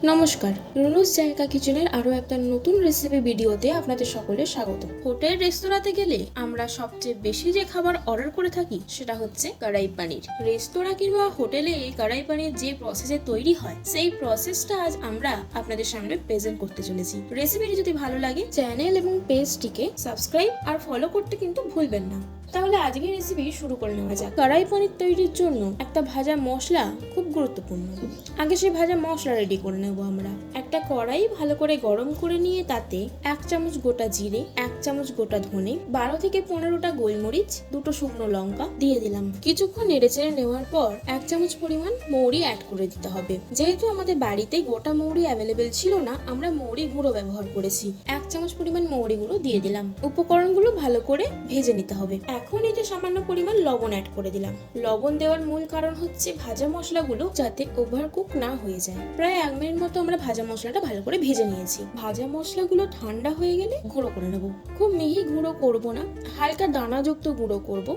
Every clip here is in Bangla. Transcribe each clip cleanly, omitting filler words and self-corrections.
নমস্কার, রুনুস জায়গা কিচেনের আরো একটা নতুন রেসিপি ভিডিওতে আপনাদের সকলের স্বাগত। হোটেল রেস্তোরাঁতে গেলে আমরা সবচেয়ে বেশি যে খাবার অর্ডার করে থাকি সেটা হচ্ছে কড়াই পানির। রেস্তোরাঁ কিংবা হোটেলে এই কড়াই পানির যে প্রসেসে তৈরি হয় সেই প্রসেসটা আজ আমরা আপনাদের সামনে প্রেজেন্ট করতে চলেছি। রেসিপিটি যদি ভালো লাগে চ্যানেল এবং পেজটিকে সাবস্ক্রাইব আর ফলো করতে কিন্তু ভুলবেন না। তাহলে আজকের রেসিপি শুরু করে নেওয়া যাক। কড়াই পনির তৈরির জন্য একটা ভাজা মশলা খুব গুরুত্বপূর্ণ। আগে সেই ভাজা মশলা রেডি করে নেব আমরা। একটা কড়াই ভালো করে গরম করে নিয়ে তাতে 1 চামচ গোটা জিরে, 1 চামচ গোটা ধনে, 12 থেকে 15টা গোলমরিচ, 2টো শুকনো লঙ্কা দিয়ে দিলাম। কিছুক্ষণ নেড়েচেড়ে নেওয়ার পর 1 চামচ পরিমাণ মৌরি অ্যাড করে দিতে হবে। যেহেতু আমাদের বাড়িতে গোটা মৌরি অ্যাভেলেবেল ছিল না, আমরা মৌরি গুঁড়ো ব্যবহার করেছি। 1 চামচ পরিমাণ মৌরি গুঁড়ো দিয়ে দিলাম। উপকরণগুলো ভালো করে ভেজে নিতে হবে। এখন এতে সামান্য পরিমাণ লবণ অ্যাড করে দিলাম। লবণ দেওয়ার মূল কারণ হচ্ছে ভাজা মশলাগুলো যাতে ওভারকুক না হয়ে যায়। প্রায় 1 মিনিট মতো আমরা ভাজা মশলাটা ভালো করে ভেজে নিয়েছি। ভাজা মশলাগুলো ঠান্ডা হয়ে গেলে গুঁড়ো করে নেব। খুব মিহি গুঁড়ো করব না, হালকা দানাযুক্ত গুঁড়ো করব।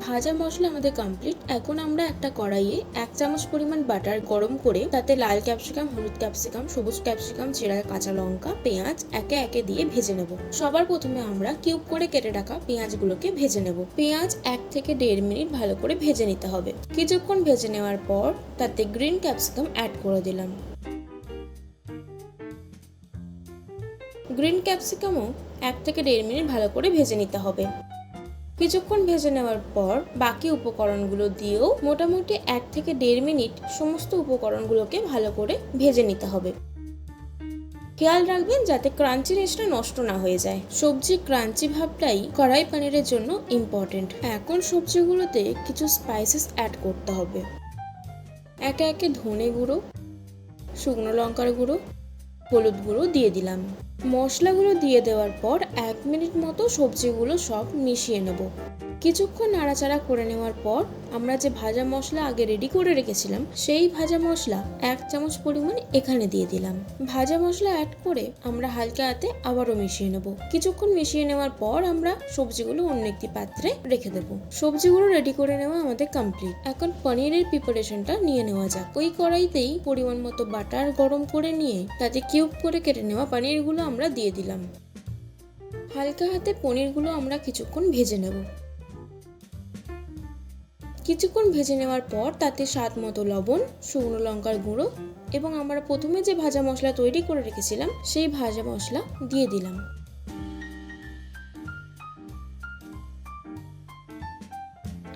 ভাজা মশলা আমাদের কমপ্লিট। এখন আমরা একটা কড়াইয়ে 1 চামচ পরিমাণ বাটার গরম করে তাতে লাল ক্যাপসিকাম, হলুদ ক্যাপসিকাম, সবুজ ক্যাপসিকাম, চেরা কাঁচা লঙ্কা, পেঁয়াজ একে একে দিয়ে ভেজে নেব। সবার প্রথমে আমরা কিউব করে কেটে রাখা পেঁয়াজগুলোকে ভেজে নেব। পেঁয়াজ 1 থেকে 1.5 মিনিট ভালো করে ভেজে নিতে হবে। কিছুক্ষণ ভেজে নেওয়ার পর তাতে গ্রিন ক্যাপসিকাম অ্যাড করে দিলাম। গ্রিন ক্যাপসিকামও 1 থেকে 1.5 মিনিট ভালো করে ভেজে নিতে হবে। কিছুক্ষণ ভেজে নেওয়ার পর বাকি উপকরণগুলো দিয়েও মোটামুটি 1 থেকে 1.5 মিনিট সমস্ত উপকরণগুলোকে ভালো করে ভেজে নিতে হবে। খেয়াল রাখবেন যাতে ক্রাঞ্চিনেসটা নষ্ট না হয়ে যায়। সবজি ক্রাঞ্চি ভাবটাই কড়াই পনিরের জন্য ইম্পর্টেন্ট। এখন সবজিগুলোতে কিছু স্পাইসেস অ্যাড করতে হবে। একে একে ধনে গুঁড়ো, শুকনো লঙ্কার গুঁড়ো, হলুদ গুঁড়ো দিয়ে দিলাম। মশলাগুলো দিয়ে দেওয়ার পর 1 মিনিট মতো সবজিগুলো সব মিশিয়ে নেব। কিছুক্ষণ নাড়াচাড়া করে নেওয়ার পর আমরা যে ভাজা মশলা আগে রেডি করে রেখেছিলাম সেই ভাজা মশলা 1 চামচ পরিমাণ এখানে দিয়ে দিলাম। ভাজা মশলা অ্যাড করে আমরা হালকা হাতে আবারও মিশিয়ে নেব। কিছুক্ষণ মিশিয়ে নেওয়ার পর আমরা সবজিগুলো অন্য একটি পাত্রে রেখে দেব। সবজিগুলো রেডি করে নেওয়া আমাদের কমপ্লিট। এখন পনিরের প্রিপারেশনটা নিয়ে নেওয়া যাক। ওই কড়াইতেই পরিমাণ মতো বাটার গরম করে নিয়ে তাতে কিউব করে কেটে নেওয়া পনিরগুলো আমরা দিয়ে দিলাম। হালকা হাতে পনিরগুলো আমরা কিছুক্ষণ ভেজে নেব। কিছুক্ষণ ভেজে নেওয়ার পর তাতে স্বাদ মতো লবণ, শুকনো লঙ্কার গুঁড়ো এবং আমরা প্রথমে যে ভাজা মশলা তৈরি করে রেখেছিলাম সেই ভাজা মশলা দিয়ে দিলাম।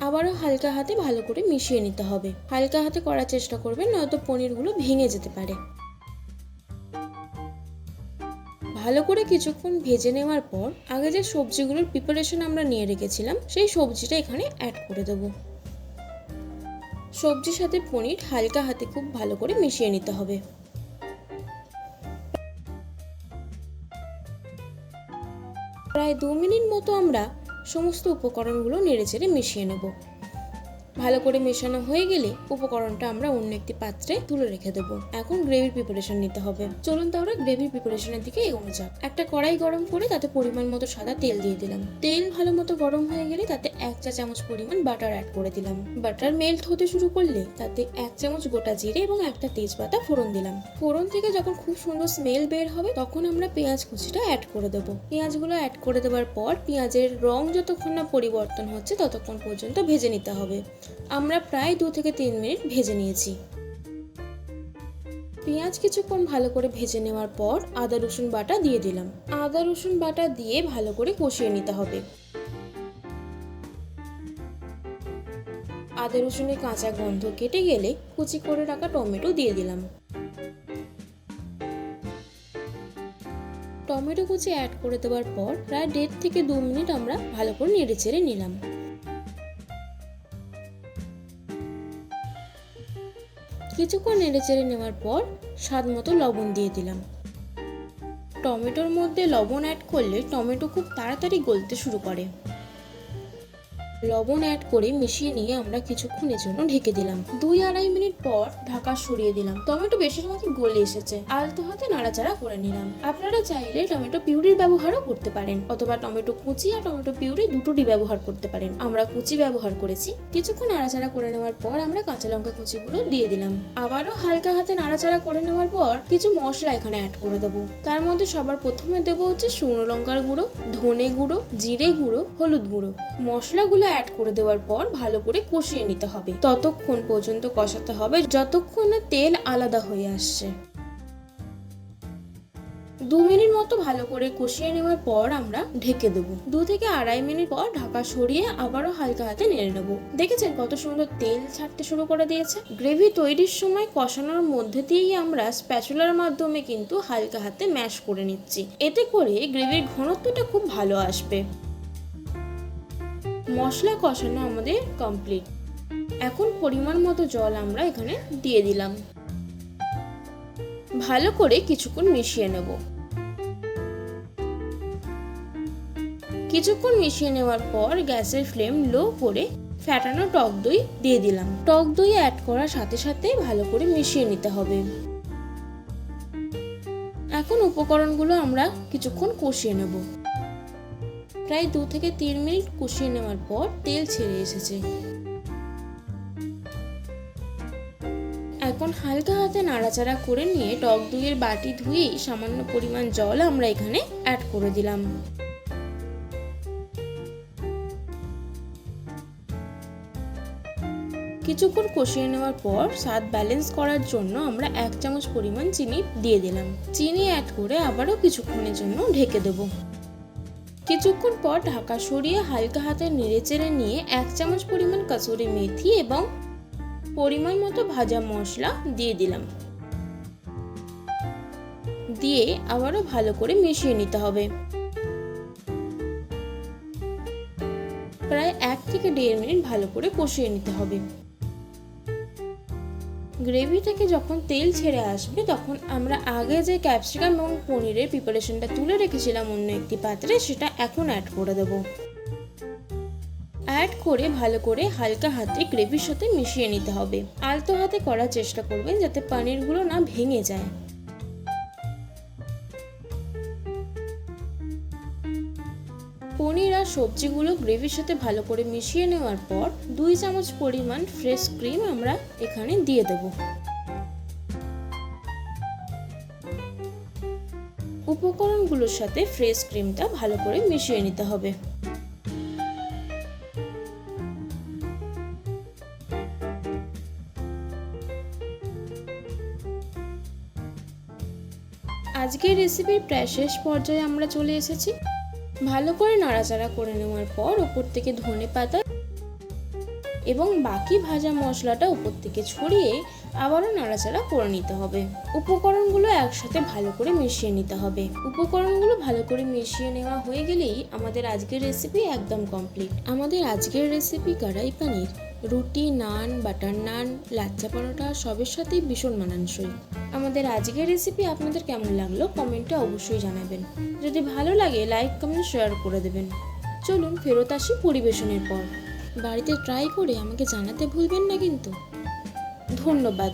আবারও হালকা হাতে ভালো করে মিশিয়ে নিতে হবে। হালকা হাতে করার চেষ্টা করবেন, নয়তো পনিরগুলো ভেঙে যেতে পারে। ভালো করে কিছুক্ষণ ভেজে নেওয়ার পর আগে যে সবজিগুলোর প্রিপারেশন আমরা নিয়ে রেখেছিলাম সেই সবজিটা এখানে অ্যাড করে দেবো। সবজির সাথে পনির হালকা হাতে খুব ভালো করে মিশিয়ে নিতে হবে। প্রায় 2 মিনিট মতো আমরা সমস্ত উপকরণগুলো নেড়েচেড়ে মিশিয়ে নেব। ভালো করে মেশানো হয়ে গেলে উপকরণটা আমরা অন্য একটি পাত্রে তুলে রেখে দেবো। এখন গ্রেভির প্রিপারেশন নিতে হবে। চলুন তাহলে গ্রেভির প্রিপারেশনের দিকে এগোনো যাক। একটা কড়াই গরম করে তাতে পরিমাণ মতো সাদা তেল দিয়ে দিলাম। তেল ভালো মতো গরম হয়ে গেলে তাতে 1 চা চামচ পরিমাণ বাটার অ্যাড করে দিলাম। বাটার মেল্ট হতে শুরু করলে তাতে 1 চামচ গোটা জিরে এবং একটা তেজপাতা ফোড়ন দিলাম। ফোড়ন থেকে যখন খুব সুন্দর স্মেল বের হবে তখন আমরা পেঁয়াজ কুচিটা অ্যাড করে দেবো। পেঁয়াজগুলো অ্যাড করে দেওয়ার পর পেঁয়াজের রং যতক্ষণ না পরিবর্তন হচ্ছে ততক্ষণ পর্যন্ত ভেজে নিতে হবে। আমরা প্রায় 2 থেকে 3 মিনিট ভেজে নিয়েছি। পেঁয়াজ কিছুক্ষণ ভালো করে ভেজে নেওয়ার পর আদা রসুন বাটা দিয়ে দিলাম। আদা রসুন বাটা দিয়ে ভালো করে কষিয়ে নিতে হবে। আদা রসুনের কাঁচা গন্ধ কেটে গেলে কুচি করে রাখা টমেটো দিয়ে দিলাম। টমেটো কুচি অ্যাড করে দেওয়ার পর প্রায় 1.5 থেকে 2 মিনিট আমরা ভালো করে নেড়েচেড়ে নিলাম। কিছুক্ষণ নেড়েচেড়ে নেওয়ার পর স্বাদ মতো লবণ দিয়ে দিলাম। টমেটোর মধ্যে লবণ অ্যাড করলে টমেটো খুব তাড়াতাড়ি গলতে শুরু করে। লবণ অ্যাড করে মিশিয়ে নিয়ে আমরা কিছুক্ষণের জন্য ঢেকে দিলাম। 2-2.5 মিনিট পর ঢাকা সরিয়ে দিলাম। টমেটো বেশির ভাগই গলে এসেছে। আলতো হাতে নাড়াচাড়া করে নিলাম। আপনারা চাইলে টমেটো পিউরির ব্যবহারও করতে পারেন, অথবা টমেটো কুচি আর টমেটো পিউরি দুটোরই ব্যবহার করতে পারেন। আমরা কুচি ব্যবহার করেছি। কিছুক্ষণ নাড়াচাড়া করে নেওয়ার পর আমরা কাঁচা লঙ্কা কুচিগুলো দিয়ে দিলাম। আবারও হালকা হাতে নাড়াচাড়া করে নেওয়ার পর কিছু মশলা এখানে অ্যাড করে দেবো। তার মধ্যে সবার প্রথমে দেবো হচ্ছে শুকনো লঙ্কার গুঁড়ো, ধনে গুঁড়ো, জিরে গুঁড়ো, হলুদ গুঁড়ো। মশলাগুলো অ্যাড করে দেওয়ার পর ভালো করে কষিয়ে নিতে হবে। ততক্ষণ পর্যন্ত কষাতে হবে যতক্ষণ না তেল আলাদা হয়ে আসছে। 2 মিনিট মতো ভালো করে কষিয়ে নেওয়ার পর আমরা ঢেকে দেবো। 2 থেকে 2.5 মিনিট পর ঢাকা সরিয়ে আবারও হালকা হাতে নেড়ে নেবো। দেখেছেন কত সুন্দর তেল ছাড়তে শুরু করে দিয়েছে। গ্রেভি তৈরির সময় কষানোর মধ্যে দিয়েই আমরা স্প্যাচুলার মাধ্যমে কিন্তু হালকা হাতে ম্যাশ করে নিচ্ছি। এতে করে গ্রেভির ঘনত্বটা খুব ভালো আসবে। মশলা কষানো আমাদের কমপ্লিট। এখন পরিমাণ মতো জল আমরা এখানে দিয়ে দিলাম। ভালো করে কিছুক্ষণ মিশিয়ে নেব। কিছুক্ষণ মিশিয়ে নেওয়ার পর গ্যাসের ফ্লেম লো করে ফ্যাটানো টক দই দিয়ে দিলাম। টক দই অ্যাড করার সাথে সাথে ভালো করে মিশিয়ে নিতে হবে। এখন উপকরণগুলো আমরা কিছুক্ষণ কষিয়ে নেব। প্রায় 2 থেকে 3 মিনিট কষিয়ে নেওয়ার পর তেল ছেড়ে এসেছে। এখন হালকা হাতে নাড়াচাড়া করে নিয়ে টক দইয়ের বাটি ধুয়ে সামান্য পরিমাণ জল আমরা এখানে অ্যাড করে দিলাম। কিছুক্ষণ কষিয়ে নেওয়ার পর স্বাদ ব্যালেন্স করার জন্য আমরা 1 চামচ পরিমাণ চিনি দিয়ে দিলাম। চিনি অ্যাড করে আবারও কিছুক্ষণের জন্য ঢেকে দেব। কিছুক্ষণ পর ঢাকা সরিয়ে হালকা হাতে নেড়েচেড়ে নিয়ে 1 চামচ পরিমাণ কাসুরি মেথি এবং পরিমাণ মতো ভাজা মশলা দিয়ে দিলাম। দিয়ে আবারও ভালো করে মিশিয়ে নিতে হবে। প্রায় 1 থেকে 1.5 মিনিট ভালো করে কষিয়ে নিতে হবে। গ্রেভি থেকে যখন তেল ছেড়ে আসবে তখন আমরা আগে যে ক্যাপসিকাম এবং পনিরের প্রিপারেশনটা তুলে রেখেছিলাম অন্য একটি পাত্রে, সেটা এখন অ্যাড করে দেব। অ্যাড করে ভালো করে হালকা হাতে গ্রেভির সাথে মিশিয়ে নিতে হবে। আলতো হাতে করার চেষ্টা করবেন যাতে পনিরগুলো না ভেঙে যায়। পনির আর সবজিগুলো গ্রেভির সাথে ভালো করে মিশিয়ে নেওয়ার পর 2 চামচ পরিমাণ ফ্রেশ ক্রিম আমরা এখানে দিয়ে দেব। উপকরণগুলোর সাথে ফ্রেশ ক্রিমটা ভালো করে মিশিয়ে নিতে হবে। আজকের রেসিপির প্রায় শেষ পর্যায়ে আমরা চলে এসেছি। ভালো করে নাড়াচাড়া করে নেওয়ার পর উপর থেকে ধনেপাতা এবং বাকি ভাজা মশলাটা উপর থেকে ছড়িয়ে আবারও নাড়াচাড়া করে নিতে হবে। উপকরণগুলো একসাথে ভালো করে মিশিয়ে নিতে হবে। উপকরণগুলো ভালো করে মিশিয়ে নেওয়া হয়ে গেলেই আমাদের আজকের রেসিপি একদম কমপ্লিট। আমাদের আজকের রেসিপি কড়াই পনির রুটি, নান, বাটার নান, লাচ্চা পরোটা সবের সাথেই ভীষণ মানানসই। আমাদের আজকের রেসিপি আপনাদের কেমন লাগলো কমেন্টে অবশ্যই জানাবেন। যদি ভালো লাগে লাইক, কমেন্ট, শেয়ার করে দেবেন। চলুন ফেরত আসি পরিবেশনের পর। বাড়িতে ট্রাই করে আমাকে জানাতে ভুলবেন না কিন্তু। ধন্যবাদ।